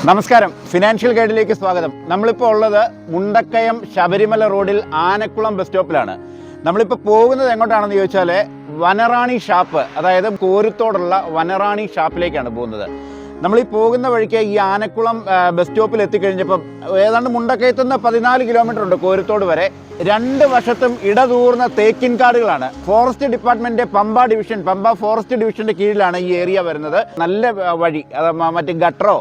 നമസ്കാരം, ഫിനാൻഷ്യൽ ഗൈഡിലേക്ക് സ്വാഗതം. നമ്മളിപ്പോൾ ഉള്ളത് മുണ്ടക്കയം ശബരിമല റോഡിൽ ആനക്കുളം ബസ് സ്റ്റോപ്പിലാണ്. നമ്മളിപ്പോൾ പോകുന്നത് എങ്ങോട്ടാണെന്ന് ചോദിച്ചാൽ വനറാണി ഷാപ്പ്, അതായത് കോരുത്തോടുള്ള വനറാണി ഷാപ്പിലേക്കാണ് പോകുന്നത്. നമ്മൾ ഈ പോകുന്ന വഴിക്ക് ഈ ആനക്കുളം ബസ് സ്റ്റോപ്പിൽ എത്തിക്കഴിഞ്ഞപ്പം ഏതാണ്ട് മുണ്ടക്കയത്തു നിന്ന് 14 കിലോമീറ്റർ ഉണ്ട് കോരുത്തോട് വരെ. രണ്ട് വശത്തും ഇടതൂർന്ന തേക്കിൻ കാടുകളാണ്. ഫോറസ്റ്റ് ഡിപ്പാർട്ട്മെന്റ് പമ്പ ഫോറസ്റ്റ് ഡിവിഷന്റെ കീഴിലാണ് ഈ ഏരിയ വരുന്നത്. നല്ല വഴി, മറ്റ് ഗട്ടറോ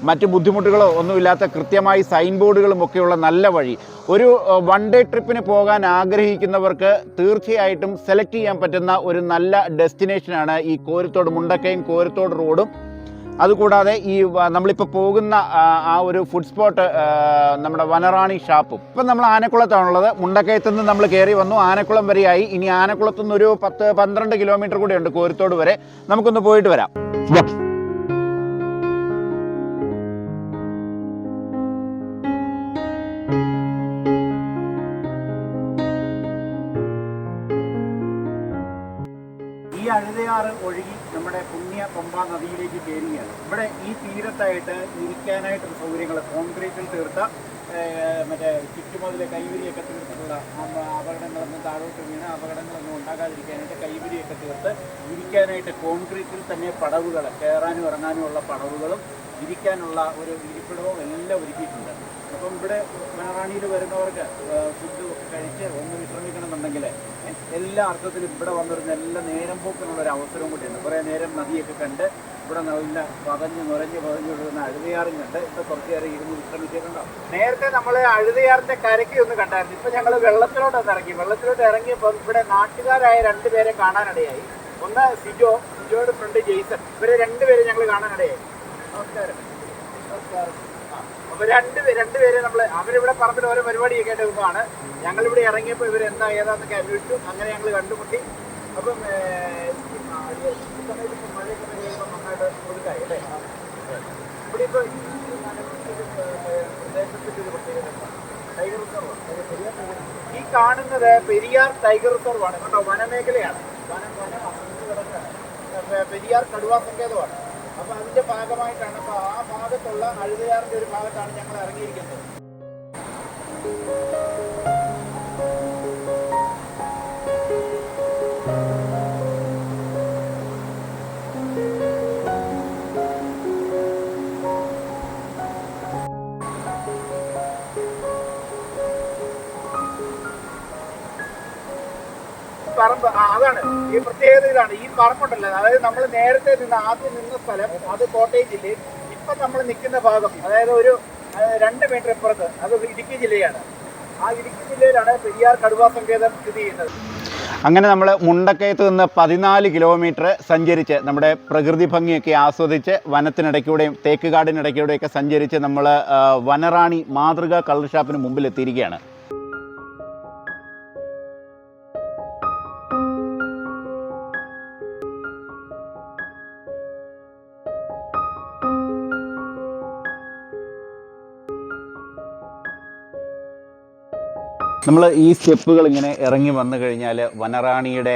മറ്റ് ബുദ്ധിമുട്ടുകളോ ഒന്നുമില്ലാത്ത കൃത്യമായി സൈൻ ബോർഡുകളും ഒക്കെയുള്ള നല്ല വഴി. ഒരു വൺ ഡേ ട്രിപ്പിന് പോകാൻ ആഗ്രഹിക്കുന്നവർക്ക് തീർച്ചയായിട്ടും സെലക്ട് ചെയ്യാൻ പറ്റുന്ന ഒരു നല്ല ഡെസ്റ്റിനേഷനാണ് ഈ കോരുത്തോട്, മുണ്ടക്കയം കോരുത്തോട് റോഡും. അതുകൂടാതെ ഈ നമ്മളിപ്പോൾ പോകുന്ന ആ ഒരു ഫുഡ് സ്പോട്ട് നമ്മുടെ വനറാണി ഷാപ്പും. ഇപ്പം നമ്മൾ ആനക്കുളത്താണുള്ളത്. മുണ്ടക്കയത്തു നിന്ന് നമ്മൾ കയറി വന്നു, ആനക്കുളം വരെയായി. ഇനി ആനക്കുളത്തു നിന്ന് ഒരു 10-12 കിലോമീറ്റർ കൂടെയുണ്ട് കോരുത്തോട് വരെ. നമുക്കൊന്ന് പോയിട്ട് വരാം. ഈ അഴുതയാറ് ഒഴുകി നമ്മുടെ പുണ്യ പമ്പ നദിയിലേക്ക് കയറുകയാണ്. ഇവിടെ ഈ തീരത്തായിട്ട് ഇരിക്കാനായിട്ടുള്ള സൗകര്യങ്ങൾ, കോൺക്രീറ്റിൽ തീർത്ത മറ്റേ ചുറ്റുമതിലെ കൈവരിയൊക്കെ തീർത്തിട്ടുള്ള അപകടങ്ങളൊന്നും താഴോട്ട് വീണ് അപകടങ്ങളൊന്നും ഉണ്ടാകാതിരിക്കാനായിട്ട് കൈവരിയൊക്കെ തീർത്ത് ഇരിക്കാനായിട്ട് കോൺക്രീറ്റിൽ തന്നെ പടവുകൾ, കയറാനും ഇറങ്ങാനുമുള്ള പടവുകളും ഇരിക്കാനുള്ള ഒരു ഇരിപ്പിടവും എല്ലാം ഒരുക്കിയിട്ടുണ്ട്. അപ്പം ഇവിടെ വനറാണിയിൽ വരുന്നവർക്ക് ഫുഡ് ഒക്കെ കഴിച്ച് ഒന്ന് വിശ്രമിക്കണമെന്നുണ്ടെങ്കിൽ എല്ലാ അർത്ഥത്തിലും ഇവിടെ വന്നിരുന്ന എല്ലാ നേരം പോക്കിനുള്ളൊരു അവസരവും കൂടിയുണ്ട്. കുറേ നേരം നദിയൊക്കെ കണ്ട് ഇവിടെ നല്ല നുരഞ്ഞ് ഒഴുകുന്ന അഴുതയാറും കണ്ട് ഇവിടെ കുറച്ച് നേരം ഇരുന്ന് വിശ്രമിച്ചിട്ടുണ്ടാവും. നേരത്തെ നമ്മൾ അഴുതയാറിൻ്റെ കരയ്ക്ക് ഒന്ന് കണ്ടായിരുന്നു. ഇപ്പം ഞങ്ങൾ വെള്ളത്തിലോട്ട് ഇറങ്ങിയപ്പോൾ ഇവിടെ നാട്ടുകാരായ 2 പേരെ കാണാനിടയായി. ഒന്ന് സിജോയുടെ ഫ്രണ്ട് ജെയ്സൺ. ഇവരെ 2 പേരെ ഞങ്ങൾ കാണാനിടയായി. നമസ്കാരം. അപ്പോൾ രണ്ടുപേരെ അവരിവിടെ പറമ്പിൽ ഓരോ പരിപാടിയൊക്കെ ആയിട്ട് നിൽക്കുകയാണ്. ഞങ്ങളിവിടെ ഇറങ്ങിയപ്പോൾ ഇവരെന്താ ഏതാന്നൊക്കെ അന്വേഷിച്ചു. അങ്ങനെ ഞങ്ങൾ കണ്ടുമുട്ടി. അപ്പം ഈ സമയത്ത് ഇപ്പം മഴയൊക്കെ കഴിയുമ്പോൾ നന്നായിട്ട് ഒതുക്കായി അല്ലേ. ഇവിടെ ഇപ്പോൾ പ്രദേശത്തിൻ്റെ ഒരു പ്രത്യേകത ടൈഗർ റിസർവാണ്. ഈ കാണുന്നത് പെരിയാർ ടൈഗർ റിസർവാണ് കേട്ടോ. വനമേഖലയാണ്, പെരിയാർ കടുവാ സങ്കേതമാണ്. അപ്പോൾ അതിൻ്റെ ഭാഗമായിട്ടാണ്, അപ്പോൾ ആ ഭാഗത്തുള്ള അഴുതയാറിൻ്റെ ഒരു ഭാഗത്താണ് ഞങ്ങൾ ഇറങ്ങിയിരിക്കുന്നത്. പറമ്പ് അതാണ് ഈ പ്രത്യേകത. ഇതാണ് ഈ പറമ്പുണ്ടല്ലോ, അതായത് നമ്മൾ നേരത്തെ ആദ്യം നിന്ന സ്ഥലം അത് കോട്ടയം ജില്ലയിൽ. ഇപ്പം നമ്മൾ നിൽക്കുന്ന ഭാഗം, അതായത് ഒരു 2 മീറ്റർ ഇപ്പുറത്ത്, അത് ഇടുക്കി ജില്ലയാണ്. ആ ഇടുക്കി ജില്ലയിലാണ് പെരിയാർ കടുവാ സങ്കേതം സ്ഥിതി ചെയ്യുന്നത്. അങ്ങനെ നമ്മൾ മുണ്ടക്കയത്ത് നിന്ന് 14 കിലോമീറ്റർ സഞ്ചരിച്ച് നമ്മുടെ പ്രകൃതി ഭംഗിയൊക്കെ ആസ്വദിച്ച് വനത്തിനിടയ്ക്കൂടെയും തേക്ക് കാടിനിടയ്ക്കൂടെയൊക്കെ സഞ്ചരിച്ച് നമ്മൾ വനറാണി മാതൃകാ കള്ള് ഷാപ്പിന് മുമ്പിൽ എത്തിയിരിക്കുകയാണ്. നമ്മൾ ഈ സ്റ്റെപ്പുകൾ ഇങ്ങനെ ഇറങ്ങി വന്നു കഴിഞ്ഞാൽ വനറാണിയുടെ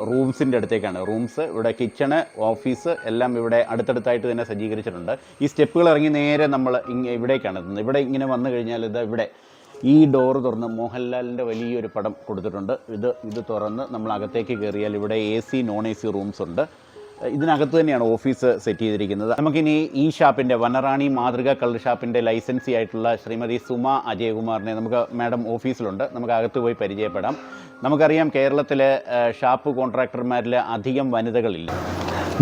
റൂംസിൻ്റെ അടുത്തേക്കാണ്. റൂംസ് ഇവിടെ, കിച്ചണ്, ഓഫീസ് എല്ലാം ഇവിടെ അടുത്തടുത്തായിട്ട് തന്നെ സജ്ജീകരിച്ചിട്ടുണ്ട്. ഈ സ്റ്റെപ്പുകൾ ഇറങ്ങി നേരെ നമ്മൾ ഇവിടേക്കാണ് എത്തുന്നത്. ഇവിടെ ഇങ്ങനെ വന്നു കഴിഞ്ഞാൽ ഇവിടെ ഈ ഡോറ് തുറന്ന് മോഹൻലാലിൻ്റെ വലിയൊരു പടം കൊടുത്തിട്ടുണ്ട്. ഇത് തുറന്ന് നമ്മൾ അകത്തേക്ക് കയറിയാൽ ഇവിടെ AC നോൺ AC റൂംസ് ഉണ്ട്. ഇതിനകത്ത് തന്നെയാണ് ഓഫീസ് സെറ്റ് ചെയ്തിരിക്കുന്നത്. നമുക്കിനി ഈ ഷാപ്പിൻ്റെ, വനറാണി മാതൃക കള്ള് ഷാപ്പിൻ്റെ ലൈസൻസി ആയിട്ടുള്ള ശ്രീമതി സുമ അജയകുമാറിനെ നമുക്ക് മാഡം ഓഫീസിലുണ്ട്, നമുക്ക് അകത്ത് പോയി പരിചയപ്പെടാം. നമുക്കറിയാം കേരളത്തിലെ ഷാപ്പ് കോൺട്രാക്ടർമാരിൽ അധികം വനിതകളില്ല.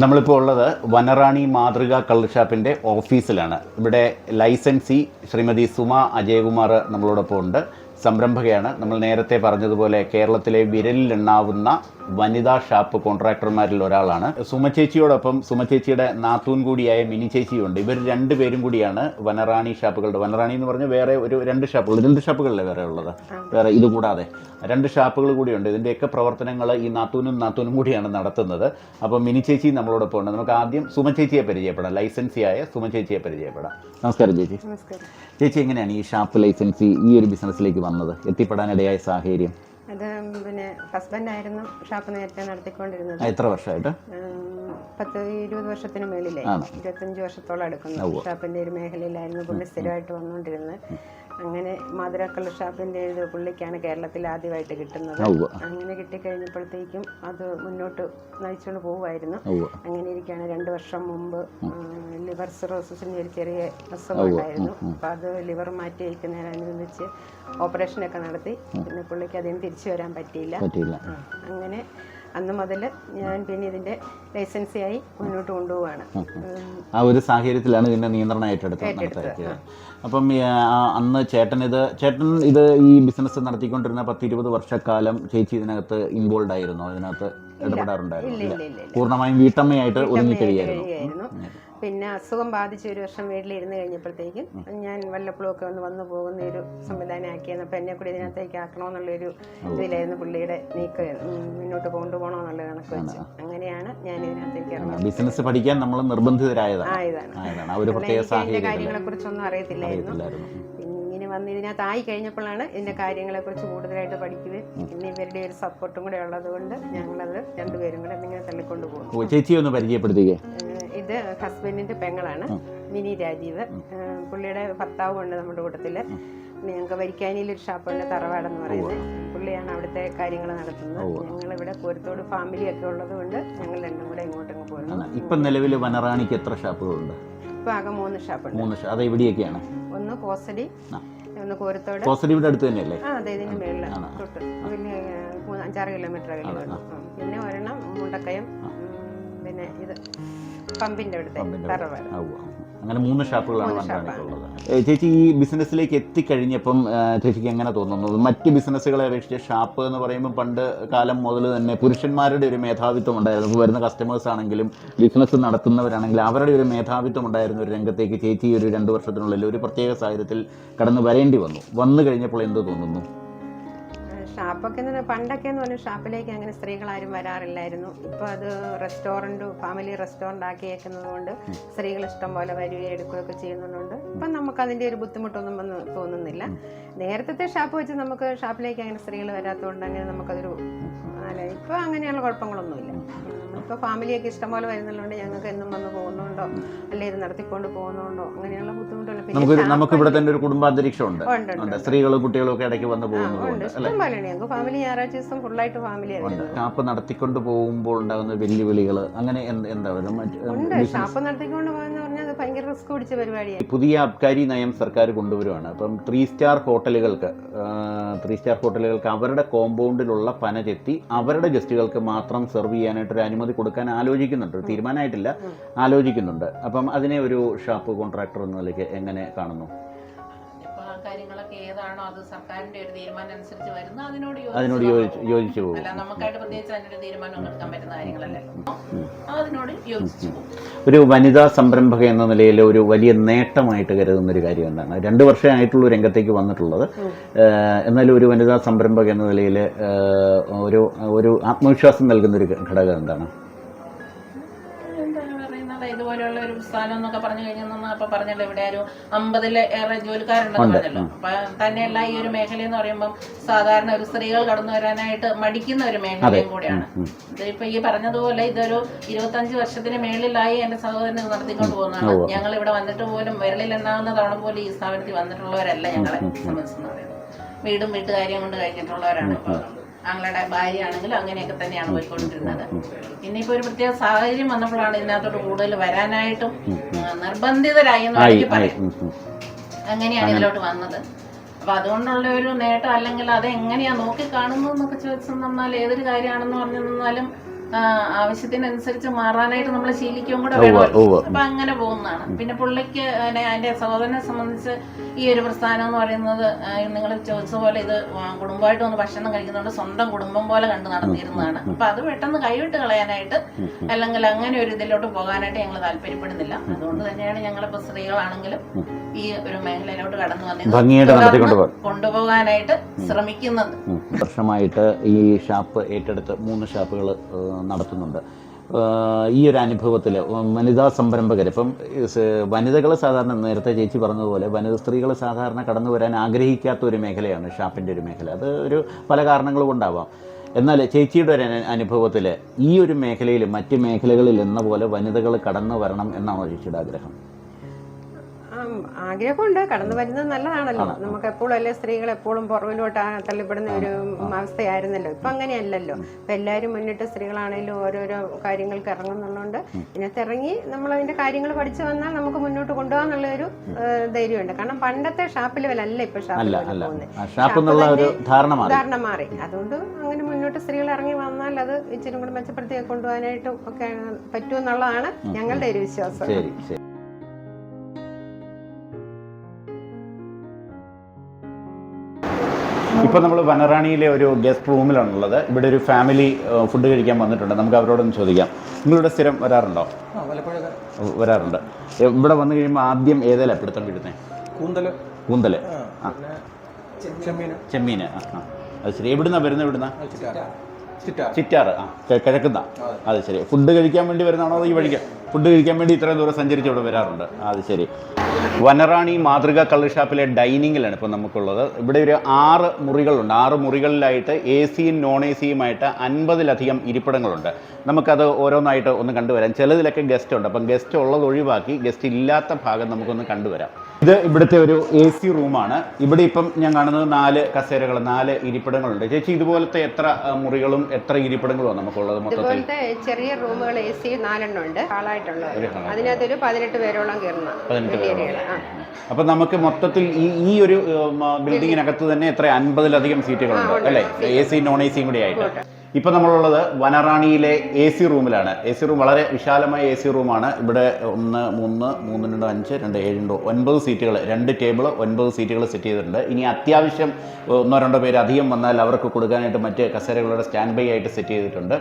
നമ്മളിപ്പോൾ ഉള്ളത് വനറാണി മാതൃക കള്ള് ഷാപ്പിൻ്റെ ഓഫീസിലാണ്. ഇവിടെ ലൈസൻസി ശ്രീമതി സുമ അജയകുമാർ നമ്മളോടൊപ്പം ഉണ്ട്. സംരംഭകയാണ്. നമ്മൾ നേരത്തെ പറഞ്ഞതുപോലെ കേരളത്തിലെ വിരലിലെണ്ണാവുന്ന വനിതാ ഷാപ്പ് കോൺട്രാക്ടർമാരിൽ ഒരാളാണ്. സുമചേച്ചിയോടൊപ്പം സുമചേച്ചിയുടെ നാത്തൂൻ കൂടിയായ മിനി ചേച്ചിയുണ്ട്. ഇവർ 2 പേരും കൂടിയാണ് വനറാണി ഷാപ്പുകളുടെ, വനറാണി എന്ന് പറഞ്ഞ് വേറെ ഒരു 2 ഷാപ്പുകളല്ലേ വേറെ ഉള്ളത്, വേറെ ഇത് കൂടാതെ 2 ഷാപ്പുകൾ കൂടിയുണ്ട്. ഇതിൻ്റെയൊക്കെ പ്രവർത്തനങ്ങൾ ഈ നാത്തൂനും കൂടിയാണ് നടത്തുന്നത്. അപ്പോൾ മിനി ചേച്ചി നമ്മളോടൊപ്പം ഉണ്ട്. നമുക്ക് ആദ്യം സുമചേച്ചിയെ പരിചയപ്പെടാം, ലൈസൻസിയായ സുമചേച്ചിയെ പരിചയപ്പെടാം. നമസ്കാരം ചേച്ചി. നമസ്കാരം. ചേച്ചി, എങ്ങനെയാണ് ഈ ഷാപ്പ് ലൈസൻസി ഈ ഒരു ബിസിനസ്സിലേക്ക് വന്നത്, എത്തിപ്പെടാനിടയായ സാഹചര്യം? അത് പിന്നെ ഹസ്ബൻഡായിരുന്നു ഷാപ്പ് നേരത്തെ നടത്തിക്കൊണ്ടിരുന്നത്. എത്ര വർഷമായിട്ട്? 10-20 വർഷത്തിന് മേളിലായി. 25 വർഷത്തോളം എടുക്കുന്നു. ഷാപ്പിന്റെ ഒരു മേഖലയിലായിരുന്നു പുള്ളി സ്ഥിരമായിട്ട് വന്നുകൊണ്ടിരുന്നത്. അങ്ങനെ മാതിരക്കള്ള ഷാപ്പിന്റെ ഇത് പുള്ളിക്കാണ് കേരളത്തിൽ ആദ്യമായിട്ട് കിട്ടുന്നത്. അങ്ങനെ കിട്ടിക്കഴിഞ്ഞപ്പോഴത്തേക്കും അത് മുന്നോട്ട് നയിച്ചുകൊണ്ട് പോവുമായിരുന്നു. അങ്ങനെ ഇരിക്കുകയാണ് 2 വർഷം മുമ്പ് ലിവർ സിറോസിന്റെ ഒരു ചെറിയ അസുഖം ഉണ്ടായിരുന്നു. അപ്പം അത് ലിവർ മാറ്റി വയ്ക്കുന്നതിനനുസരിച്ച് ഓപ്പറേഷനൊക്കെ നടത്തി. പിന്നെ പുള്ളിക്ക് അതിന് തിരിച്ചു വരാൻ പറ്റിയില്ല. അങ്ങനെ അന്ന് മുതൽ ഞാൻ പിന്നെ ഇതിന്റെ ലൈസൻസിയായി മുന്നോട്ട് കൊണ്ടുപോവാണ്. ആ ഒരു സാഹചര്യത്തിലാണ് ഇതിന്റെ നിയന്ത്രണം ഏറ്റെടുത്തത്. അപ്പം അന്ന് ചേട്ടൻ ഇത് ഈ ബിസിനസ് നടത്തിക്കൊണ്ടിരുന്ന 10-20 വർഷക്കാലം ചേച്ചി ഇതിനകത്ത് ഇൻവോൾവ് ആയിരുന്നു, ഇതിനകത്ത് ഇടപെടാറുണ്ടായിരുന്നു? പൂർണ്ണമായും വീട്ടമ്മയായിട്ട് ഒതുങ്ങി കഴിയായിരുന്നു. പിന്നെ അസുഖം ബാധിച്ച് 1 വർഷം വീട്ടിലിരുന്ന് കഴിഞ്ഞപ്പോഴത്തേക്കും ഞാൻ വല്ലപ്പോഴും ഒക്കെ വന്നു പോകുന്ന ഒരു സംവിധാനം ആക്കിയെന്ന്. അപ്പം എന്നെ കൂടി ഇതിനകത്തേക്ക് ആക്കണമെന്നുള്ളൊരു ഇതിലായിരുന്നു പുള്ളിയുടെ മുന്നോട്ട് കൊണ്ടുപോകണമെന്നുള്ള കണക്ക് വെച്ച്. അങ്ങനെയാണ് ഞാൻ ഇതിനകത്തേക്ക് ഇറങ്ങുന്നത്. ബിസിനസ് പഠിക്കാൻ നമ്മൾ നിർബന്ധിതരായതാണ്. കാര്യങ്ങളെ കുറിച്ചൊന്നും അറിയത്തില്ലായിരുന്നു. ഇങ്ങനെ വന്ന് ഇതിനകത്തായി കഴിഞ്ഞപ്പോഴാണ് ഇതിന്റെ കാര്യങ്ങളെ കുറിച്ച് കൂടുതലായിട്ട് പഠിക്കുകയും പിന്നെ ഇവരുടെ ഒരു സപ്പോർട്ടും കൂടെ ഉള്ളത് കൊണ്ട് ഞങ്ങളത് രണ്ടുപേരും കൂടെ ഇങ്ങനെ തള്ളിക്കൊണ്ട് പോകും. ചേച്ചി ഒന്ന് പരിചയപ്പെടുത്തുക. ഇത് ഹസ്ബൻഡിന്റെ പെങ്ങളാണ്, മിനി രാജീവ്. പുള്ളിയുടെ ഭർത്താവും ഉണ്ട് നമ്മുടെ കൂട്ടത്തില്. ഞങ്ങൾക്ക് വരിക്കാനിയിലൊരു ഷാപ്പുണ്ട്, തറവാടെന്ന് പറയുന്നത്. പുള്ളിയാണ് അവിടുത്തെ കാര്യങ്ങൾ നടത്തുന്നത്. ഞങ്ങളിവിടെ കോരത്തോട് ഫാമിലി ഒക്കെ ഉള്ളത് കൊണ്ട് ഞങ്ങൾ രണ്ടും കൂടെ ഇങ്ങോട്ടങ്ങ് പോകുന്നു. ഇപ്പൊ നിലവിൽ വനറാണിക്ക് എത്ര ഷാപ്പുകളുണ്ട്? ഇപ്പൊ ആകെ 3 ഷാപ്പുണ്ട്. 3 അത് എവിടെയൊക്കെയാണ്? ഒന്ന് കോസടി, ഒന്ന് കോരത്തോട്. കോസടി ഇവിടെ അടുത്ത് തന്നെയല്ലേ? അതെ, ഇതിന്റെ മേളിലാണ്. പിന്നെ 5-6 കിലോമീറ്റർ അകലെയാണ്. പിന്നെ ഒരെണ്ണം മുണ്ടക്കയം, പിന്നെ ഇത് പമ്പിന്റെ അടുത്ത് തറവാട്. അങ്ങനെ 3 ഷാപ്പുകളാണ് വനറാണിക്കുള്ളത്. ചേച്ചി ഈ ബിസിനസ്സിലേക്ക് എത്തിക്കഴിഞ്ഞപ്പം ചേച്ചിക്ക് എങ്ങനെ തോന്നുന്നു? മറ്റ് ബിസിനസ്സുകളെ അപേക്ഷിച്ച് ഷാപ്പ് എന്ന് പറയുമ്പോൾ പണ്ട് കാലം മുതൽ തന്നെ പുരുഷന്മാരുടെ ഒരു മേധാവിത്വം ഉണ്ടായിരുന്നു. വരുന്ന കസ്റ്റമേഴ്സ് ആണെങ്കിലും ബിസിനസ് നടത്തുന്നവരാണെങ്കിലും അവരുടെ ഒരു മേധാവിത്വം ഉണ്ടായിരുന്ന ഒരു രംഗത്തേക്ക് ചേച്ചി ഒരു 2 വർഷത്തിനുള്ളിൽ ഒരു പ്രത്യേക സാഹചര്യത്തിൽ കടന്നു വരേണ്ടി വന്നു കഴിഞ്ഞപ്പോൾ എന്ത് തോന്നുന്നു? ഷാപ്പൊക്കെ പണ്ടൊക്കെ എന്ന് പറഞ്ഞാൽ ഷാപ്പിലേക്ക് അങ്ങനെ സ്ത്രീകളാരും വരാറില്ലായിരുന്നു. ഇപ്പോൾ അത് ഫാമിലി റെസ്റ്റോറൻറ്റ് ആക്കിയേക്കുന്നത് കൊണ്ട് സ്ത്രീകൾ ഇഷ്ടം പോലെ വരികയും എടുക്കുകയൊക്കെ ചെയ്യുന്നതുകൊണ്ട് ഇപ്പം നമുക്കതിൻ്റെ ഒരു ബുദ്ധിമുട്ടൊന്നും വന്ന് തോന്നുന്നില്ല. നേരത്തെ ഷാപ്പ് വെച്ച് നമുക്ക് ഷാപ്പിലേക്ക് അങ്ങനെ സ്ത്രീകൾ വരാത്തതുകൊണ്ട് അങ്ങനെ നമുക്കതൊരു ഇപ്പോൾ അങ്ങനെയുള്ള കുഴപ്പങ്ങളൊന്നുമില്ല. ഇപ്പോൾ ഫാമിലിയൊക്കെ ഇഷ്ടംപോലെ വരുന്നതുകൊണ്ട് ഞങ്ങൾക്ക് എന്നും വന്ന് പോകുന്നുണ്ടോ അല്ലെ ഇത് നടത്തിക്കൊണ്ട് പോകുന്നുണ്ടോ അങ്ങനെയുള്ള ബുദ്ധിമുട്ടുകൾ. നമുക്ക് ഇവിടെ തന്നെ ഒരു കുടുംബാന്തരീക്ഷം ഉണ്ട്, സ്ത്രീകളും കുട്ടികളും ഒക്കെ ഇടയ്ക്ക് വന്ന് പോകുന്നുണ്ട്. ഇഷ്ടംപോലെയാണ് ഞങ്ങൾക്ക് ഫാമിലി. ഞായറാഴ്ച ദിവസം ഫുള്ളായിട്ട് ഫാമിലിയാണ്. ഷാപ്പ് നടത്തിക്കൊണ്ട് പോകുമ്പോൾ ഉണ്ടാകുന്ന വെല്ലുവിളികൾ അങ്ങനെ എന്താ? ഷാപ്പ് നടത്തിക്കൊണ്ട് പോകുന്ന പറഞ്ഞാൽ അത് ഭയങ്കര റിസ്ക് പിടിച്ച പരിപാടിയാണ്. പുതിയ അബ്കാരി നയം സർക്കാർ കൊണ്ടുവരുവാണ്. അപ്പം 3 സ്റ്റാർ ഹോട്ടലുകൾക്ക് അവരുടെ കോമ്പൗണ്ടിലുള്ള പന ചെത്തി അവരുടെ ഗസ്റ്റുകൾക്ക് മാത്രം സെർവ് ചെയ്യാനായിട്ട് ഒരു അനുമതി കൊടുക്കാൻ ആലോചിക്കുന്നുണ്ട്. തീരുമാനമായിട്ടില്ല, ആലോചിക്കുന്നുണ്ട്. അപ്പം അതിനെ ഒരു ഷാപ്പ് കോൺട്രാക്ടർ എന്ന നിലയ്ക്ക് എങ്ങനെ കാണുന്നു? കാര്യങ്ങളൊക്കെ ഏതാണോ അത് സർക്കാരിന്റെ ഒരു തീരുമാനം അനുസരിച്ച് വരുന്ന അതിനോട് യോജിച്ചു പോകും. നമുക്കായിട്ട് പ്രത്യേകിച്ച് അതിനൊരു തീരുമാനം എടുക്കാൻ പറ്റുന്ന കാര്യങ്ങളല്ലല്ലോ, അതിനോട് യോജിച്ചു പോകും. ഒരു വനിതാ സംരംഭക എന്ന നിലയിൽ ഒരു വലിയ നേട്ടമായിട്ട് കരുതുന്ന ഒരു കാര്യം എന്താണ്? 2 വർഷമായിട്ടുള്ള രംഗത്തേക്ക് വന്നിട്ടുള്ളത്, എന്നാലും ഒരു വനിതാ സംരംഭക എന്ന നിലയിൽ ഒരു ആത്മവിശ്വാസം നൽകുന്ന ഒരു ഘടകം എന്താണ്? ഇതുപോലെയുള്ള ഒരു സ്ഥാനം എന്നൊക്കെ പറഞ്ഞു കഴിഞ്ഞാൽ അപ്പൊ പറഞ്ഞല്ലോ ഇവിടെ ഒരു 50-ലേറെ ജോലിക്കാരുണ്ടെന്ന് പറഞ്ഞല്ലോ. അപ്പൊ തന്നെയല്ല ഈ ഒരു മേഖല എന്ന് പറയുമ്പോൾ സാധാരണ ഒരു സ്ത്രീകൾ കടന്നു വരാനായിട്ട് മടിക്കുന്ന ഒരു മേഖലയും കൂടെയാണ്. ഇതിപ്പോ ഈ പറഞ്ഞതുപോലെ ഇതൊരു 25 വർഷത്തിന് മേളിലായി എന്റെ സഹോദരൻ നടത്തിക്കൊണ്ട് പോകുന്നതാണ്. ഞങ്ങൾ ഇവിടെ വന്നിട്ട് പോലും വിരലിലെണ്ണാവുന്ന തവണ പോലും ഈ സ്ഥാപനത്തിൽ വന്നിട്ടുള്ളവരല്ല ഞങ്ങളെ സംബന്ധിച്ചെന്ന് പറയുന്നത്. വീടും വീട്ടുകാര്യം കൊണ്ട് കഴിഞ്ഞിട്ടുള്ളവരാണ്. ഇപ്പൊ ഞങ്ങളുടെ ഭാര്യ ആണെങ്കിലും അങ്ങനെയൊക്കെ തന്നെയാണ് പോയിക്കൊണ്ടിരുന്നത്. ഇനിയിപ്പോ ഒരു പ്രത്യേക സാഹചര്യം വന്നപ്പോഴാണ് ഇതിനകത്തോട്ട് കൂടുതൽ വരാനായിട്ടും നിർബന്ധിതരായി എന്ന് വേണമെങ്കിൽ പറയാം. അങ്ങനെയാണ് ഇതിലോട്ട് വന്നത്. അപ്പൊ അതുകൊണ്ടുള്ള ഒരു നേട്ടം അല്ലെങ്കിൽ അത് എങ്ങനെയാ നോക്കി കാണുന്നു എന്നൊക്കെ ചോദിച്ചു തന്നാൽ ഏതൊരു കാര്യമാണെന്ന് പറഞ്ഞു തന്നാലും ആവശ്യത്തിനനുസരിച്ച് മാറാനായിട്ട് നമ്മൾ ശീലിക്കുകയും കൂടെ വേണമല്ലോ. അപ്പൊ അങ്ങനെ പോകുന്നതാണ്. പിന്നെ പുള്ളിക്ക് എന്റെ സഹോദരനെ സംബന്ധിച്ച് ഈ ഒരു പ്രസ്ഥാനം എന്ന് പറയുന്നത് നിങ്ങൾ ചോദിച്ച പോലെ ഇത് കുടുംബമായിട്ട് വന്ന് ഭക്ഷണം കഴിക്കുന്നതുകൊണ്ട് സ്വന്തം കുടുംബം പോലെ കണ്ടു നടന്നിരുന്നതാണ്. അപ്പൊ അത് പെട്ടെന്ന് കൈവിട്ട് കളയാനായിട്ട് അല്ലെങ്കിൽ അങ്ങനെ ഒരു ഇതിലോട്ട് പോകാനായിട്ട് ഞങ്ങൾ താല്പര്യപ്പെടുന്നില്ല. അതുകൊണ്ട് തന്നെയാണ് ഞങ്ങളിപ്പോ സ്ത്രീകളാണെങ്കിലും ഈ ഒരു മേഖലയിലോട്ട് കടന്നു വന്നത് കൊണ്ടുപോകാനായിട്ട് ശ്രമിക്കുന്നത്. വർഷമായിട്ട് ഈ ഷാപ്പ് ഏറ്റെടുത്ത് 3 ഷാപ്പുകൾ നടത്തുന്നുണ്ട്. ഈ ഒരു അനുഭവത്തിൽ വനിതാ സംരംഭകർ ഇപ്പം വനിതകൾ സാധാരണ നേരത്തെ ചേച്ചി പറഞ്ഞതുപോലെ സ്ത്രീകൾ സാധാരണ കടന്നു വരാൻ ആഗ്രഹിക്കാത്ത ഒരു മേഖലയാണ് ഷാപ്പിൻ്റെ ഒരു മേഖല. അത് ഒരു പല കാരണങ്ങൾ കൊണ്ടാവാം. എന്നാൽ ചേച്ചിയുടെ ഒരു അനുഭവത്തിൽ ഈ ഒരു മേഖലയിൽ മറ്റ് മേഖലകളിൽ എന്ന പോലെ വനിതകൾ കടന്നു വരണം എന്നാണോ ചേച്ചിയുടെ ആഗ്രഹം? ആഗ്രഹമുണ്ട്. കടന്നു വരുന്നത് നല്ലതാണല്ലോ. നമുക്ക് എപ്പോഴും അല്ലേ സ്ത്രീകൾ എപ്പോഴും പുറകിലോട്ട് തള്ളിപ്പെടുന്ന ഒരു അവസ്ഥയായിരുന്നല്ലോ. ഇപ്പം അങ്ങനെയല്ലല്ലോ. ഇപ്പം എല്ലാവരും മുന്നിട്ട് സ്ത്രീകളാണെങ്കിലും ഓരോരോ കാര്യങ്ങൾക്ക് ഇറങ്ങുന്നുള്ളതുകൊണ്ട് ഇതിനകത്ത് ഇറങ്ങി നമ്മൾ അതിന്റെ കാര്യങ്ങൾ പഠിച്ചു വന്നാൽ നമുക്ക് മുന്നോട്ട് കൊണ്ടുപോകാന്നുള്ളൊരു ധൈര്യമുണ്ട്. കാരണം പണ്ടത്തെ ഷാപ്പിൽ വിലല്ല ഇപ്പൊ ഷാപ്പിൽ പോകുന്നത്, ധാരണ മാറി. അതുകൊണ്ട് അങ്ങനെ മുന്നോട്ട് സ്ത്രീകൾ ഇറങ്ങി വന്നാൽ അത് ഇച്ചിരി കൂടെ മെച്ചപ്പെടുത്തി കൊണ്ടുപോകാനായിട്ടും ഒക്കെ പറ്റുമെന്നുള്ളതാണ് ഞങ്ങളുടെ ഒരു വിശ്വാസം. ഇപ്പോൾ നമ്മൾ വനറാണിയിലെ ഒരു ഗസ്റ്റ് റൂമിലാണുള്ളത്. ഇവിടെ ഒരു ഫാമിലി ഫുഡ് കഴിക്കാൻ വന്നിട്ടുണ്ട്. നമുക്ക് അവരോടൊന്ന് ചോദിക്കാം. നിങ്ങളുടെ സ്ഥിരം വരാറുണ്ടോ? വരാറുണ്ട്. ഇവിടെ വന്നു കഴിയുമ്പോൾ ആദ്യം ഏതെല്ലാം പിടുത്തം വീഴുന്നത്? കൂന്തൽ. ചെമ്മീൻ. അത് ശരി. എവിടുന്നാണ് വരുന്നത്? ചിറ്റാറ്. കിഴക്കുന്ന. അത് ശരി. ഫുഡ് കഴിക്കാൻ വേണ്ടി വരുന്നതാണോ അതോ ഈ വഴിക്ക് ഫുഡ് കഴിക്കാൻ വേണ്ടി ഇത്രയും ദൂരം സഞ്ചരിച്ച് ഇവിടെ വരാറുണ്ട്? അത് ശരി. വനറാണി മാതൃക കള്ള് ഷാപ്പിലെ ഡൈനിങ്ങിലാണ് ഇപ്പോൾ നമുക്കുള്ളത്. ഇവിടെ ഒരു 6 മുറികളുണ്ട്. 6 മുറികളിലായിട്ട് AC-യും നോൺ AC-യുമായിട്ട് 50-ലധികം ഇരിപ്പിടങ്ങളുണ്ട്. നമുക്കത് ഓരോന്നായിട്ട് ഒന്ന് കണ്ടുവരാം. ചിലതിലൊക്കെ ഗസ്റ്റ് ഉണ്ട്. അപ്പം ഗസ്റ്റ് ഉള്ളത് ഒഴിവാക്കി ഗസ്റ്റ് ഇല്ലാത്ത ഭാഗം നമുക്കൊന്ന് കണ്ടുവരാം. ഇത് ഇവിടുത്തെ ഒരു AC റൂമാണ്. ഇവിടെ ഇപ്പം ഞാൻ കാണുന്നത് 4 കസേരകൾ, 4 ഇരിപ്പിടങ്ങളുണ്ട്. ചേച്ചി, ഇതുപോലത്തെ എത്ര മുറികളും എത്ര ഇരിപ്പിടങ്ങളുമാണ് നമുക്കുള്ളത് മൊത്തത്തിൽ? ചെറിയ റൂമുകൾ AC 4 എണ്ണം ഉണ്ട്. അതിനകത്തൊരു 18 പേരോളം കയറുന്ന. 18 പേരോളം. അപ്പം നമുക്ക് മൊത്തത്തിൽ ഈ ഒരു ബിൽഡിങ്ങിനകത്ത് തന്നെ എത്ര 50-ലധികം സീറ്റുകളുണ്ട് അല്ലേ? AC നോൺ AC കൂടി ആയിട്ട്. ഇപ്പം നമ്മളുള്ളത് വനറാണിയിലെ AC റൂമിലാണ്. AC റൂം വളരെ വിശാലമായ AC റൂമാണ്. ഇവിടെ 1, 3, 3, 2, 5, 2, 7, 9 സീറ്റുകൾ, 2 ടേബിൾ, 9 സീറ്റുകൾ സെറ്റ് ചെയ്തിട്ടുണ്ട്. ഇനി അത്യാവശ്യം 1-2 പേര് അധികം വന്നാൽ അവർക്ക് കൊടുക്കാനായിട്ട് മറ്റ് കസേരകളുടെ സ്റ്റാൻഡ് ബൈ ആയിട്ട് സെറ്റ് ചെയ്തിട്ടുണ്ട്.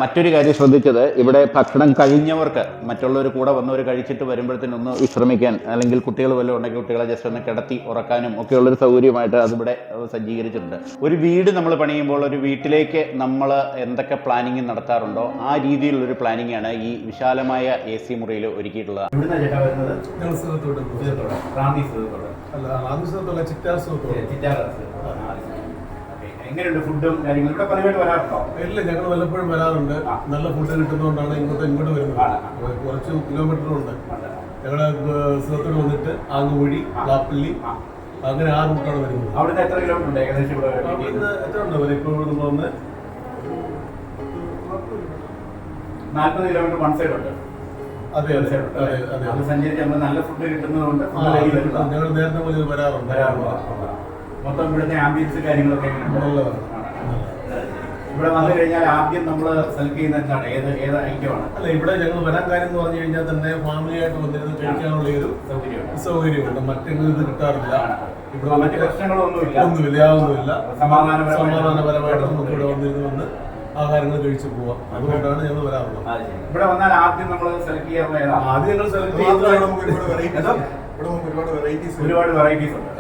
മറ്റൊരു കാര്യം ശ്രദ്ധിച്ചത്, ഇവിടെ ഭക്ഷണം കഴിഞ്ഞവർക്ക് മറ്റുള്ളവർ കൂടെ വന്നവർ കഴിച്ചിട്ട് വരുമ്പോഴത്തേനും ഒന്ന് വിശ്രമിക്കാൻ, അല്ലെങ്കിൽ കുട്ടികൾ വല്ലതും ഉണ്ടെങ്കിൽ കുട്ടികളെ ജസ്റ്റ് ഒന്ന് കിടത്തി ഉറക്കാനും ഒക്കെയുള്ളൊരു സൗകര്യമായിട്ട് അതിവിടെ സജ്ജീകരിച്ചിട്ടുണ്ട്. ഒരു വീട് നമ്മൾ പണിയുമ്പോൾ ഒരു വീട്ടിലേക്ക് നമ്മൾ എന്തൊക്കെ പ്ലാനിങ് നടത്താറുണ്ടോ ആ രീതിയിലുള്ളൊരു പ്ലാനിങ് ആണ് ഈ വിശാലമായ AC മുറിയിൽ ഒരുക്കിയിട്ടുള്ളത്. എങ്ങനെയുണ്ട് ഫുഡും കാര്യങ്ങളും? ഇവിടെ പലപ്പോഴും വരാറുണ്ടോ? ഇല്ല, ഞങ്ങൾ വല്ലപ്പോഴും വരാറുണ്ട്. നല്ല ഫുഡ് കിട്ടുന്നതുകൊണ്ടാണ് ഇങ്ങോട്ട് വരുന്നത്. കുറച്ച് കിലോമീറ്ററുണ്ട്. ഞങ്ങളുടെ സുഹൃത്തോട് വന്നിട്ട് ആങ്ങുവഴി, പ്ലാപ്പള്ളി, അങ്ങനെ 6 റൂട്ടാണ് വരുന്നത്. അവിടുന്ന് എത്ര കിലോമീറ്റർ ഉണ്ട് ഏകദേശം? എത്ര ഉണ്ട്? ഇപ്പോൾ നമ്മൾ വന്ന് 40 കിലോമീറ്റർ വൺ സൈഡ് ഉണ്ട്. അതെ അതെ അതെ അതെ. അത് സഞ്ചരിച്ച് നമ്മൾ നല്ല ഫുഡ് കിട്ടുന്നതുകൊണ്ട് ഞങ്ങൾ നേരത്തെ പോലെ വരാറുണ്ട്. മൊത്തം ഇവിടുത്തെ ആംബിയൻസ് കാര്യങ്ങളൊക്കെ നല്ലതാണ്. ഇവിടെ വന്നു കഴിഞ്ഞാൽ ആദ്യം നമ്മൾ സെലക്ട് ചെയ്യുന്ന എന്താണ്, ഏത് ഐറ്റമാണ്? അല്ല, ഇവിടെ ഞങ്ങൾ വരാൻ കാര്യം എന്ന് പറഞ്ഞു കഴിഞ്ഞാൽ തന്നെ ഫാമിലി ആയിട്ട് വന്നിരുന്ന് കഴിക്കാനുള്ള ഒരു സൗകര്യമുണ്ട്. മറ്റെങ്കിലും ഇത് കിട്ടാറില്ല. ഇവിടെ മറ്റു പ്രശ്നങ്ങളൊന്നുമില്ല. യാതൊന്നുമില്ല. സമാധാനപരമായിട്ട് നമുക്ക് ഇവിടെ വന്നിരുന്ന് ആഹാരങ്ങൾ കഴിച്ചു പോവാം. അതുകൊണ്ടാണ് ഞങ്ങൾ വരാറുള്ളത്. ഇവിടെ വന്നാൽ ആദ്യം നമ്മൾ സെലക്ട് ചെയ്യാവുന്ന ആദ്യം ഞങ്ങൾ സെലക്ട് ചെയ്യുന്നത് നമുക്ക് ഒരുപാട് വെറൈറ്റീസ് ഉണ്ട്.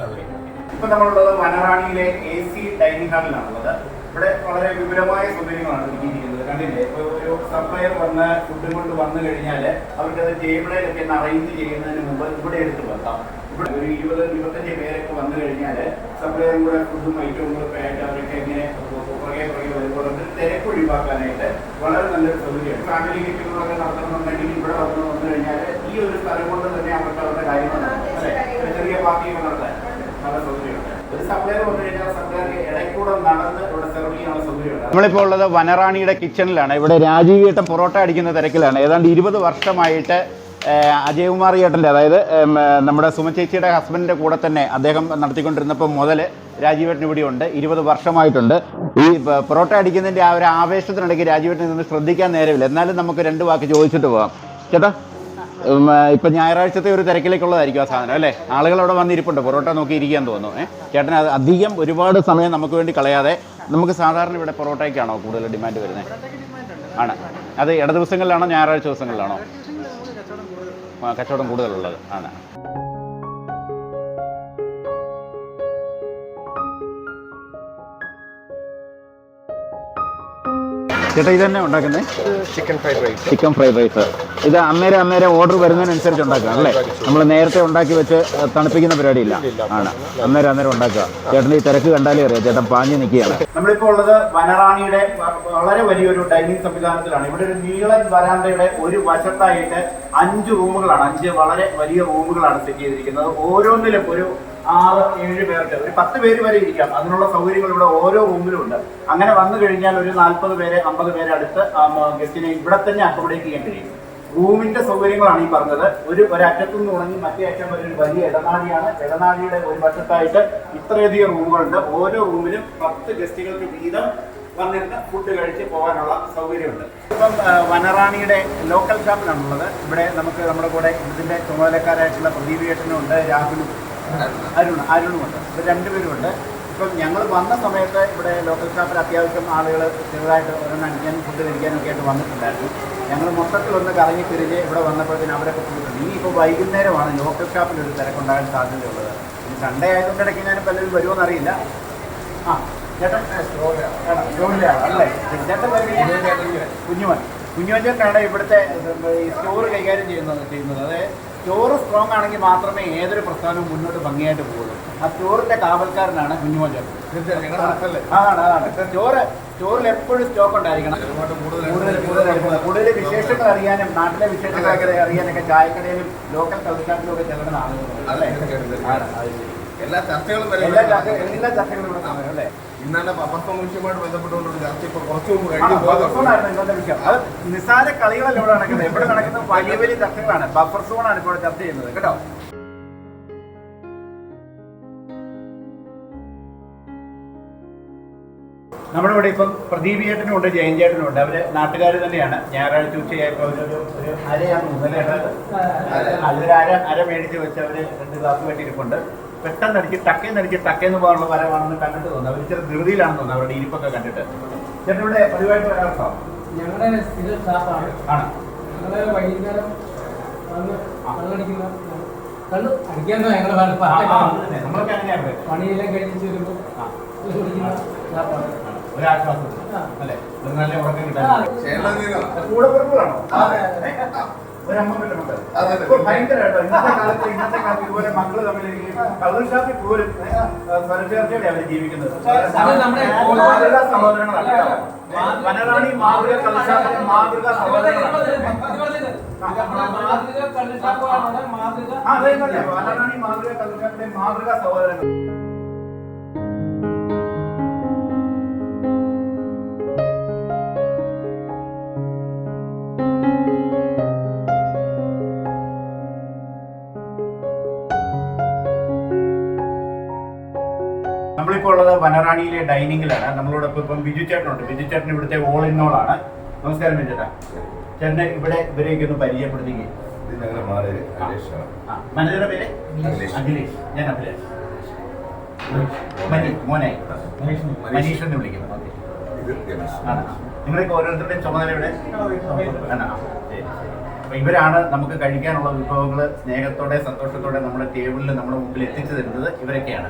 ഇപ്പൊ നമ്മളുള്ളത് വനറാണിയിലെ AC ഡൈനിങ് ഹാളിലാണുള്ളത്. ഇവിടെ വളരെ വിപുലമായ സൗകര്യങ്ങളാണ് ഒരുക്കിയിരിക്കുന്നത്. കണ്ടില്ലേ, ഇപ്പോൾ ഒരു സപ്ലയർ വന്ന് ഫുഡും കൊണ്ട് വന്നു കഴിഞ്ഞാൽ അവർക്കത് ടേബിളിലൊക്കെ ഒന്ന് അറേഞ്ച് ചെയ്യുന്നതിന് മുമ്പ് ഇവിടെ എടുത്ത് വെക്കാം. ഇവിടെ ഒരു 20-25 പേരൊക്കെ വന്നു കഴിഞ്ഞാൽ സപ്ലയറും കൂടെ ഫുഡും ഐറ്റവും കൂടെ ആയിട്ട് അവരൊക്കെ ഇങ്ങനെ പുറകെ വരുമ്പോൾ തിരക്ക് ഒഴിവാക്കാനായിട്ട് വളരെ നല്ലൊരു സൗകര്യമാണ്. ഫാമിലി ഗെറ്റുകളൊക്കെ നടത്തണമെന്നുണ്ടെങ്കിൽ ഇവിടെ വന്നു കഴിഞ്ഞാൽ ഈ ഒരു സ്ഥലം കൊണ്ട് തന്നെ അവർക്ക് അവരുടെ കാര്യങ്ങൾ അല്ലെ ചെറിയ പാർട്ടിയൊക്കെ നടത്താൻ നല്ല സൗകര്യമുണ്ട്. ഒരു സപ്ലയർ വന്നു കഴിഞ്ഞാൽ സപ്ലയർക്ക് ഇടയ്ക്കൂടെ നടന്ന് ഇവിടെ സെർവ് ചെയ്യാനുള്ള സൗകര്യമുണ്ട്. നമ്മളിപ്പോൾ ഉള്ളത് വനറാണിയുടെ കിച്ചണിലാണ്. ഇവിടെ രാജീവേട്ടൻ പൊറോട്ട അടിക്കുന്ന തിരക്കിലാണ്. ഏതാണ്ട് 20 വർഷമായിട്ട് അജയകുമാർ ചേട്ടൻ്റെ, അതായത് നമ്മുടെ സുമ ചേച്ചിയുടെ ഹസ്ബൻഡിൻ്റെ കൂടെ തന്നെ അദ്ദേഹം നടത്തിക്കൊണ്ടിരുന്നപ്പോൾ മുതൽ രാജീവേട്ടൻ ഇവിടെ ഉണ്ട്. 20 വർഷമായിട്ടുണ്ട്. ഈ പൊറോട്ട അടിക്കുന്നതിൻ്റെ ആ ഒരു ആവേശത്തിനിടയ്ക്ക് രാജീവേട്ടൻ നിന്ന് ശ്രദ്ധിക്കാൻ നേരമില്ല. എന്നാലും നമുക്ക് 2 വാക്ക് ചോദിച്ചിട്ട് പോകാം. ചേട്ടാ, ഇപ്പം ഞായറാഴ്ചത്തെ ഒരു തിരക്കിലേക്കുള്ളതായിരിക്കും ആ സാധനം അല്ലേ? ആളുകൾ അവിടെ വന്നിരിപ്പുണ്ട്, പൊറോട്ട നോക്കി ഇരിക്കാൻ തോന്നുന്നു. ചേട്ടൻ അത് അധികം ഒരുപാട് സമയം നമുക്ക് വേണ്ടി കളയാതെ, നമുക്ക് സാധാരണ ഇവിടെ പൊറോട്ടയ്ക്കാണോ കൂടുതൽ ഡിമാൻഡ് വരുന്നത്? ആണ്. അത് ഇട ദിവസങ്ങളിലാണോ ഞായറാഴ്ച ദിവസങ്ങളിലാണോ കച്ചവടം കൂടുതലുള്ളത്? ആണ്. ചേട്ടാ ഇത് തന്നെ ഉണ്ടാക്കുന്നത് chicken fried rice. Chicken fried rice. ഇത് അന്നേരം ഓർഡർ വരുന്നതിനനുസരിച്ച് ഉണ്ടാക്കുക അല്ലേ? നമ്മൾ നേരത്തെ ഉണ്ടാക്കി വെച്ച് തണുപ്പിക്കുന്ന പരിപാടിയില്ല ആണ്, അന്നേരം ഉണ്ടാക്കുക. ചേട്ടൻ ഈ തിരക്ക് കണ്ടാലേ അറിയാം, ചേട്ടൻ പാഞ്ഞ് നിൽക്കുകയാണ്. നമ്മളിപ്പോൾ ഉള്ളത് വനറാണിയുടെ വളരെ വലിയൊരു ഡൈനിങ് സംവിധാനത്തിലാണ്. ഇവിടെ ഒരു നീളൻ വരാന്തയുടെ ഒരു വശത്തായിട്ട് 5 റൂമുകളാണ്, 5 വളരെ വലിയ റൂമുകളാണ് സെറ്റ് ചെയ്തിരിക്കുന്നത്. ഓരോന്നിലും ഒരു 6-7 പേർക്ക്, ഒരു 10 പേര് വരെ ഇരിക്കാം. അതിനുള്ള സൗകര്യങ്ങൾ ഇവിടെ ഓരോ റൂമിലും ഉണ്ട്. അങ്ങനെ വന്നു കഴിഞ്ഞാൽ ഒരു 40 പേരെ 50 പേരെ അടുത്ത് ഗസ്റ്റിനെ ഇവിടെ തന്നെ അക്കോമഡേറ്റ് ചെയ്യാൻ കഴിയും. റൂമിന്റെ സൗകര്യങ്ങളാണ് ഈ പറഞ്ഞത്. ഒരറ്റത്തു നിന്ന് തുടങ്ങി മറ്റേ അറ്റം വരെ ഒരു വലിയ ഇടനാഴിയാണ്. ഇടനാഴിയുടെ ഒരു വശത്തായിട്ട് ഇത്രയധികം റൂമുകളുണ്ട്. ഓരോ റൂമിലും 10 ഗസ്റ്റുകൾക്ക് വീതം വന്നിരുന്ന് ഫുഡ് കഴിച്ച് പോകാനുള്ള സൗകര്യമുണ്ട്. ഇപ്പം വനറാണിയുടെ ലോക്കൽ ഷാപ്പിലാണുള്ളത്. ഇവിടെ നമുക്ക് നമ്മുടെ കൂടെ ഇതിന്റെ ചുമതലക്കാരായിട്ടുള്ള പ്രദീപ് ചേട്ടനുണ്ട്, രാഹുലും അരുണുമുണ്ട്. ഇവർ 2 പേരുമുണ്ട്. ഇപ്പം ഞങ്ങൾ വന്ന സമയത്ത് ഇവിടെ ലോക്കൽ ഷാപ്പിൽ അത്യാവശ്യം ആളുകൾ ചെറുതായിട്ട് ഒരെണ്ണം അടിക്കാനും ഫുഡ് കഴിക്കാനൊക്കെ ആയിട്ട് വന്നിട്ടുണ്ടായിരുന്നു. ഞങ്ങൾ മൊത്തത്തിലൊന്ന് കറങ്ങി തിരിഞ്ഞ് ഇവിടെ വന്നപ്പോഴത്തേന് അവരൊക്കെ പോയിട്ടുണ്ട്. ഇനി ഇപ്പോൾ വൈകുന്നേരമാണ് ലോക്കൽ ഷാപ്പിൽ ഒരു തിരക്കുണ്ടാകാൻ സാധ്യതയുള്ളത്. സൺഡേ ആയതുകൊണ്ട് ഇടയ്ക്ക് ഞാൻ പലരും വരുമോ എന്നറിയില്ല. ചേട്ടൻ സ്റ്റോറിലാണ് അല്ലേ? ചേട്ടൻ കുഞ്ഞുമൻ ചേട്ടനാണ് ഇവിടുത്തെ ഈ സ്റ്റോർ കൈകാര്യം ചെയ്യുന്നത്. അതായത് സ്റ്റോറ് സ്ട്രോങ് ആണെങ്കിൽ മാത്രമേ ഏതൊരു പ്രസ്ഥാനവും മുന്നോട്ട് ഭംഗിയായിട്ട് പോകുള്ളൂ. ആ സ്റ്റോറിന്റെ കാവൽക്കാരനാണ് കുഞ്ഞുമോൻ ചേട്ടൻ. അതാണ് സ്റ്റോറിൽ എപ്പോഴും സ്റ്റോക്ക് ഉണ്ടായിരിക്കണം. കൂടുതൽ വിശേഷങ്ങൾ അറിയാനും നാട്ടിലെ വിശേഷങ്ങളൊക്കെ അറിയാനൊക്കെ ചായക്കടയിലും ലോക്കൽ കള്ളിക്കാട്ടിലും ഒക്കെ ചെല്ലുന്ന ആളുകളുണ്ട് അല്ലേ? എല്ലാ ചർച്ചകളും എല്ലാ ചർച്ചകളും ഇവിടെ സമയം അല്ലേ? ഇന്നലെ ബഫർ വിഷയമായിട്ട് ബന്ധപ്പെട്ടുകൊണ്ടൊരു ചർച്ച ഇപ്പോൾ കുറച്ച് മുമ്പ് ഇന്നത്തെ വിഷയം അത് നിസ്സാര കളികളല്ല ഇവിടെ നടക്കുന്നത്. ഇവിടെ നടക്കുന്നത് വലിയ വലിയ ചർച്ചകളാണ്. ബഫർ സോണാണ് ഇപ്പോൾ ചർച്ച ചെയ്യുന്നത് കേട്ടോ. നമ്മുടെ ഇവിടെ ഇപ്പം പ്രദീപ് ചേട്ടനും ഉണ്ട്, ജയൻ ചേട്ടനും ഉണ്ട്. അവര് നാട്ടുകാർ തന്നെയാണ്. ഞായറാഴ്ച ഉച്ചയായപ്പോൾ ഒരു അരയാണ് മുതലേണ്ടത്. അതിലൊരു അര മേടിച്ച് വെച്ച് അവര് 2 ഗ്ലാസ് വേണ്ടിയിരിപ്പുണ്ട്. പെട്ടെന്ന് അടിച്ച് ടക്കേന്ന് പോകാനുള്ള വരവാണെന്ന് കണ്ടിട്ട് തോന്നുന്നു. അവർ ഇച്ചിരി ധൃതിയിലാണെന്ന് തോന്നുന്നു അവരുടെ ഇരിപ്പൊക്കെ കണ്ടിട്ട്. ചേട്ടൻ ഇവിടെ പതിവായിട്ട് വരാറുണ്ടോ? ഞങ്ങളുടെ സ്ഥിര സ്റ്റാഫാണ്. ആണ്. ഞങ്ങളെ വൈകുന്നേരം വന്ന് കള്ള് അടിക്കാനോ ഞങ്ങൾ നമ്മളൊക്കെ അങ്ങനെയാണ്. പണിയെല്ലാം കഴിഞ്ഞ് വരുമ്പോൾ കുടിക്കുന്ന സ്റ്റാഫാണ്. ഒരാശ്വാസം അല്ലേ? ഒരു നല്ല ഉറക്കം കിട്ടാൻ കൂടെ പുറപ്പെടാണോ? ഒരമ്മ ഭയങ്കരമായിട്ടോ ഇന്നത്തെ കാലത്ത് ഇതുപോലെ മക്കള് തമ്മിൽ കള്ള് ഷാപ്പിൽ പോലും സ്വരച്ചേർച്ചയോടെ അവർ ജീവിക്കുന്നത്. മാതൃകാ സഹോദരങ്ങളാണ്. വനറാണി മാതൃക കള്ളുഷാപ്പിലെ മാതൃകാ സഹോദരങ്ങളാണ്. അതെ വനറാണി മാതൃക കള്ളുഷാപ്പിലെ മാതൃകാ സഹോദരങ്ങൾ. നമ്മളിപ്പോൾ ഉള്ളത് വനറാണിയിലെ ഡൈനിങ്ങിലാണ്. നമ്മളോടൊപ്പം ഇപ്പം ബിജു ചേട്ടനുണ്ട്. ബിജു ചേട്ടൻ ഇവിടുത്തെ ഓൾ ഇൻ ഓൾ ആണ്. നമസ്കാരം ബിജു ചേട്ടാ. ചേട്ടനെ ഇവിടെ ഇവരെയൊക്കെ ഒന്ന് പരിചയപ്പെടുത്തുകയും. മാനേജറുടെ പേര് അഖിലേഷ്. ഞാൻ അഭിലാഷ്. മോനെ മനീഷ് എന്ന് വിളിക്കുന്നു. നിങ്ങളൊക്കെ ഓരോരുത്തരുടെയും ചുമതല ഇവിടെ അപ്പൊ ഇവരാണ് നമുക്ക് കഴിക്കാനുള്ള വിഭവങ്ങൾ സ്നേഹത്തോടെ സന്തോഷത്തോടെ നമ്മുടെ ടേബിളിൽ നമ്മുടെ മുമ്പിൽ എത്തിച്ചു തരുന്നത് ഇവരൊക്കെയാണ്.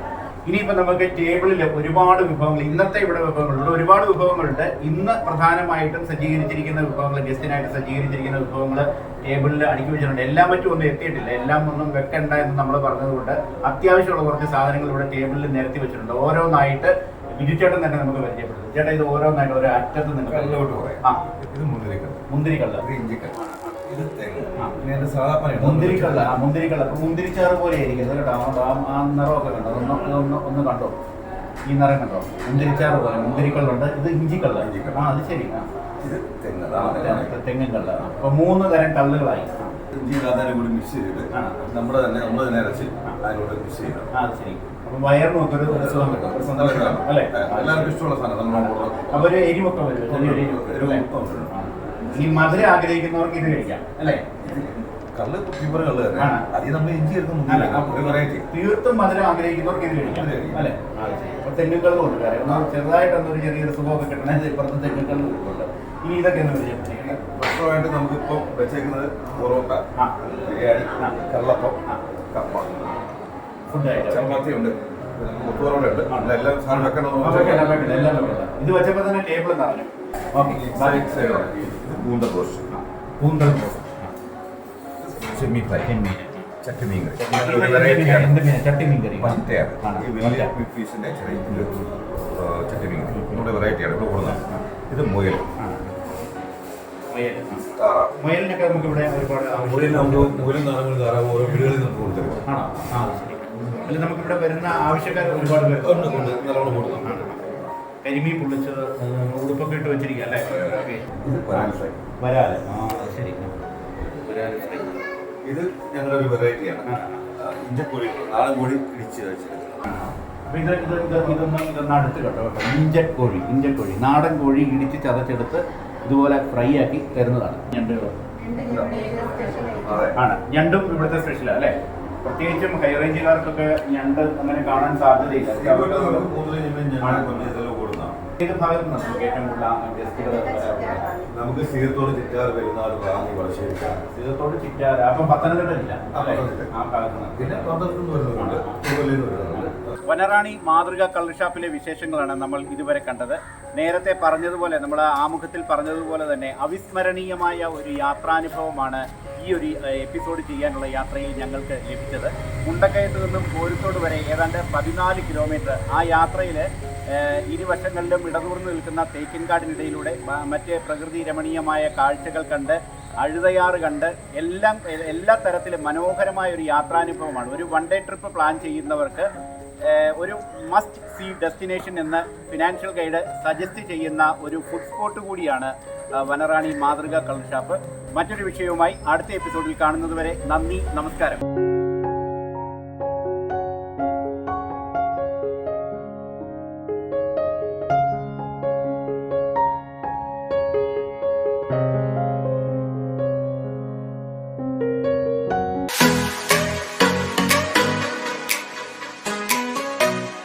ഇനിയിപ്പോൾ നമുക്ക് ടേബിളിൽ ഒരുപാട് വിഭവങ്ങൾ, ഇന്നത്തെ ഇവിടെ വിഭവങ്ങളുണ്ട്, ഒരുപാട് വിഭവങ്ങളുണ്ട്. ഇന്ന് പ്രധാനമായിട്ടും സജ്ജീകരിച്ചിരിക്കുന്ന വിഭവങ്ങൾ, ഗസ്റ്റിനായിട്ട് സജ്ജീകരിച്ചിരിക്കുന്ന വിഭവങ്ങൾ ടേബിളിൽ അടുക്കി വെച്ചിട്ടുണ്ട്. എല്ലാം മറ്റും ഒന്നും എത്തിയിട്ടില്ല, എല്ലാം ഒന്നും വെക്കണ്ട എന്ന് നമ്മൾ പറഞ്ഞതുകൊണ്ട് അത്യാവശ്യമുള്ള കുറച്ച് സാധനങ്ങൾ ഇവിടെ ടേബിളിൽ നിരത്തി വെച്ചിട്ടുണ്ട്. ഓരോന്നായിട്ട് ബിജു ചേട്ടൻ തന്നെ നമുക്ക് പരിചയപ്പെടുത്തും. ചേട്ടാ ഇത് ഓരോന്നായിട്ട് ഒരു അറ്റത്ത് നിന്ന് ഇത് മുന്തിരിക്കള്ള, മുന്തിരിക്കള്ള മുന്തിരിച്ചാറ് പോലെ ആയിരിക്കും കേട്ടോ. ആ നിറമൊക്കെ കണ്ടോ? ഒന്ന് കണ്ടോ? ഈ നിറം കണ്ടോ? മുന്തിരിച്ചാറ് പോലെ മുന്തിരിക്കള്ളുണ്ട്. ഇത് ഇഞ്ചിക്കള്ള. അത് ശരി. തെങ്ങൻ കള്ള. അപ്പൊ 3 തരം കള്ളുകളായി. കൂടി മിക്സ് ചെയ്തിട്ട് നമ്മുടെ തന്നെ നമ്മൾ തന്നെ ഇറച്ചി അതിനോട് മിക്സ് ചെയ്യണം. അത് ശരി. അപ്പൊ വയറിന് ഒക്കെ ഒരു സുഖം കിട്ടും, ഒരു സന്തോഷം അല്ലേ? എല്ലാവർക്കും ഇഷ്ടമുള്ള സാധനം. അപ്പൊ ഒരു എരിവൊക്കെ വരും, ചെറിയൊരു എരിവ്. ഈ മധുരം ആഗ്രഹിക്കുന്നവർക്ക് ഇത് കഴിക്കാം അല്ലേ? കള്ള് പ്യൂർ കള്ള് തന്നെ. അതിൽ നമ്മൾ ഇഞ്ചി എടുക്കും. തീർത്തും മധുരം ആഗ്രഹിക്കുന്നവർക്ക് ഇത് കഴിക്കാം അല്ലേ? അപ്പൊ തെങ്ങുകളും ഉണ്ട്. കാരണം ചെറുതായിട്ടൊന്നൊരു ചെറിയൊരു സുഖമൊക്കെ കിട്ടണേ ഇപ്പുറത്തെ തെങ്ങുകളും ഉണ്ട്. ഇനി ഇതൊക്കെ ഒന്ന് വിളിക്കാം. ഭക്ഷണമായിട്ട് നമുക്കിപ്പോൾ വെച്ചേക്കുന്നത് പൊറോട്ട, ബിരിയാണി, കള്ളപ്പം, കപ്പ, ചപ്പാത്തി ഉണ്ട്, മുട്ടുപൊറോട്ട ഉണ്ട്. എല്ലാം സാധനം വെക്കണം. ഇത് വെച്ചപ്പോൾ തന്നെ ടേബിൾ നിറഞ്ഞു. കൂന്തൽ റോസ്റ്റ്, കൂന്തൽ ചെമ്മീൻ ഫ്രൈ, ചട്ടിമീൻ ചട്ടിമീൻ കറി പറ്റയാണ്. ഈ വലിയ ബിഗ് പീസിൻ്റെ ചെറിയ ചട്ടിമീൻ നമ്മുടെ വെറൈറ്റിയാണ് ഇവിടെ കൊടുക്കുന്നത്. ഇത് മുയൽ, താറാവ്. മുയലിനൊക്കെ നമുക്ക് ഇവിടെ ഒരുപാട് മുയൽ നമുക്ക് മുയലും താറാവും താറാവും ഓരോ വീടുകളിൽ നമുക്ക് കൊടുത്തരും. ആണോ? ആ ശരി. അല്ല നമുക്കിവിടെ വരുന്ന ആവശ്യക്കാർ ഒരുപാട് പേര് കൊണ്ട് നല്ലോണം കൊടുക്കും. കരിമീൻ പൊള്ളിച്ചത് ഉടുപ്പൊക്കെ ഇട്ട് വെച്ചിരിക്കുക അല്ലേ? ഇത് വരാൽ ഫ്രൈ. വരാല്. ആ ശരി. വരാല് ഫ്രൈ. ഇത് ഞങ്ങളുടെ ഒരു വെറൈറ്റിയാണ്. ഇഞ്ചക്കോഴി, നാടൻ കോഴി ഇടിച്ച് കഴിച്ചത്. അപ്പോൾ ഇതൊന്ന് അടുത്ത് കേട്ടോ. ഇഞ്ചക്കോഴി നാടൻ കോഴി ഇടിച്ച് ചതച്ചെടുത്ത് ഇതുപോലെ ഫ്രൈ ആക്കി തരുന്നതാണ്. ഞണ്ടുകൾ ആണ്. ഞണ്ടും ഇവിടുത്തെ സ്പെഷ്യലാണ് അല്ലേ? പ്രത്യേകിച്ചും ഹൈ റേഞ്ചുകാർക്കൊക്കെ ഞണ്ട് അങ്ങനെ കാണാൻ സാധ്യതയില്ല. ഏത് ഭാഗത്ത് നിന്നാണ് നമുക്ക് ഏറ്റവും കൂടുതൽ ഗസ്റ്റുകൾ? നമുക്ക് സീതത്തോട് ചിറ്റാർ പെരുന്നാൾ റാന്നി വളശ്ശേരി. സീതത്തോട് ചിറ്റാർ. അപ്പം പത്തനംതിട്ട ജില്ല അല്ലേ? ആ ഭാഗത്ത് നിന്ന്. പിന്നെ പന്ത്രണ്ട് വരുന്നുണ്ട്, തിരുവല്ലയിൽ നിന്ന് വരുന്നുണ്ട്. വനറാണി മാതൃക കള്ളുഷാപ്പിലെ വിശേഷങ്ങളാണ് നമ്മൾ ഇതുവരെ കണ്ടത്. നേരത്തെ പറഞ്ഞതുപോലെ, നമ്മൾ ആമുഖത്തിൽ പറഞ്ഞതുപോലെ തന്നെ അവിസ്മരണീയമായ ഒരു യാത്രാനുഭവമാണ് ഈ ഒരു എപ്പിസോഡ് ചെയ്യാനുള്ള യാത്രയിൽ ഞങ്ങൾക്ക് ലഭിച്ചത്. മുണ്ടക്കയത്ത് നിന്നും കോഴിക്കോട് വരെ ഏതാണ്ട് 14 കിലോമീറ്റർ. ആ യാത്രയിൽ ഇരുവശങ്ങളിലും ഇടതൂർന്ന് നിൽക്കുന്ന തേക്കിൻകാടിനിടയിലൂടെ മറ്റ് പ്രകൃതി രമണീയമായ കാഴ്ചകൾ കണ്ട്, അഴുതയാറ് കണ്ട്, എല്ലാ തരത്തിലും മനോഹരമായ ഒരു യാത്രാനുഭവമാണ്. ഒരു വൺ ഡേ ട്രിപ്പ് പ്ലാൻ ചെയ്യുന്നവർക്ക് ഒരു മസ്റ്റ് സീ ഡെസ്റ്റിനേഷൻ എന്ന് ഫിനാൻഷ്യൽ ഗൈഡ് സജസ്റ്റ് ചെയ്യുന്ന ഒരു ഫുഡ് സ്പോട്ട് കൂടിയാണ് വനറാണി മാതൃക കള്ളുഷാപ്പ്. മറ്റൊരു വിഷയവുമായി അടുത്ത എപ്പിസോഡിൽ കാണുന്നതുവരെ നന്ദി, നമസ്കാരം.